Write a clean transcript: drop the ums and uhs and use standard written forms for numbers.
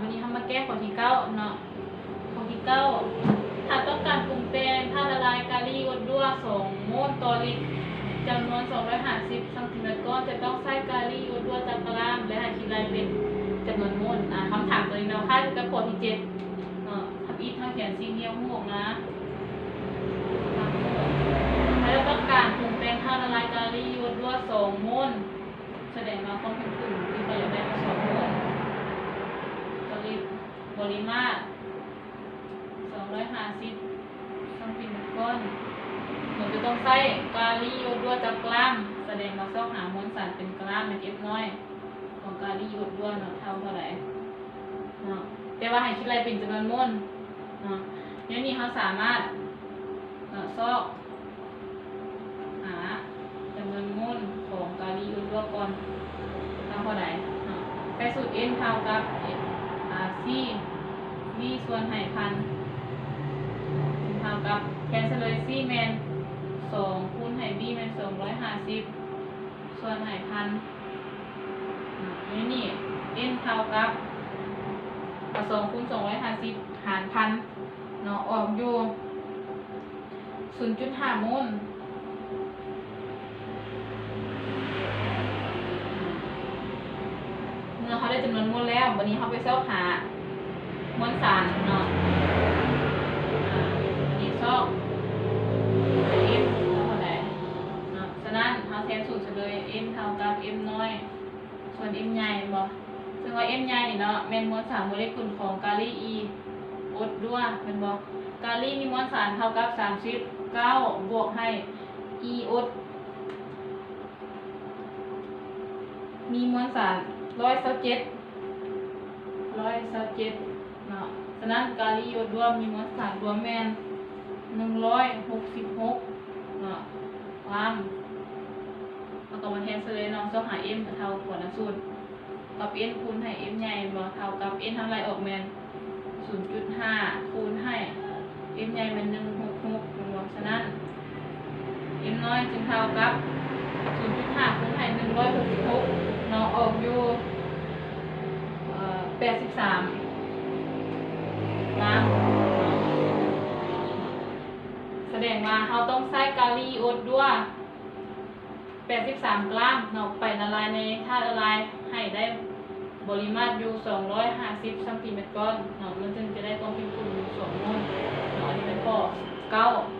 วันนี้ทำมาแก้ข้อที่9เนาะข้อที่9ถ้าต้องการปรุงแต่งถ้าละลายกะหรี่อดด้ว2โมลต่อลิตรจำนวน250ซัมติเมตรก้อนจะต้องใส่กะหรี่อดด้วจักรกรัมและหาคิดรายเป็นจำนวนโมลคำถามตัวนี้เราค่ากับข้อที่7ทำอีกทางเขียนซีเนียลหกนะถ้าต้องการปรุงแต่งถ้าละลายกะหรี่อดด้ว2โมลแสดงว่าความเป็นกลุ่มที่เราอยากได้2โมลปริมาตร250ซัมติเมตรก้อนเราจะต้องใส่กะหรี่อดด้วจักรกรัมแสดงว่าต้องหามวลสารเป็นกรัมเป็นน้อยของกะหรี่อดด้วเนาะเท่าไหร่เนาะแต่ว่าให้คิดอะไรเป็นจำนวนโมลเนาะเดี๋ยวนี้เขาสามารถซอกหาจำนวนโมลของกะหรี่อดด้วก่อนเท่าไหร่ใช้สูตร n เท่ากับc v ส่วนหารพันเท่ากับแทนเลย c แมน2คูณหาร b แมน250ส่วนหารพันนี่ n เท่ากับ2คูณ250หารพันเนาะออกอยู่ 0.5 โมลเมื่อเขาได้จำนวนโมลแล้ววันนี้เขาไปซอกหามวลสารเนาะอันนี้ซอกm เท่าไหร่เนาะฉะนั้นเขาแทนสูตรเลย m เท่ากับ m น้อยส่วน m ใหญ่บ่ซึ่งว่า m ใหญ่นี่เนาะแม่นมวลสารโมเลกุลของกะหรี่ e อดด้วเป็นบ่กะหรี่มีมวลสารเท่ากับ39บวกให้ e อดมีมวลสาร127เนาะฉะนั้นกะหรี่อดรวมมีมวลสารรวมแม่น166เนาะความแล้วก็มาแทนเลยเนาะต้องหา m เท่ากับสูตรกับ n คูณให้ m ใหญ่บ่เท่ากับ n ทำไรออกแม่น 0.5 คูณให้ m ใหญ่เป็น166บ่ฉะนั้น m น้อยจึงเท่ากับ 0.5 คูณให้166เนาะออกอยู่83กรัมแสดงว่าเราต้องใส่กะหรี่อดด้ว83กรัมเนาะไปละลายในธาตุละลายให้ได้ปริมาตรอยู่250ซัมติเมตรก้อนเนาะมันจึงจะได้ความเป็นกลุ่มอยู่2โมลเนาะอันนี้เป็นข้อ9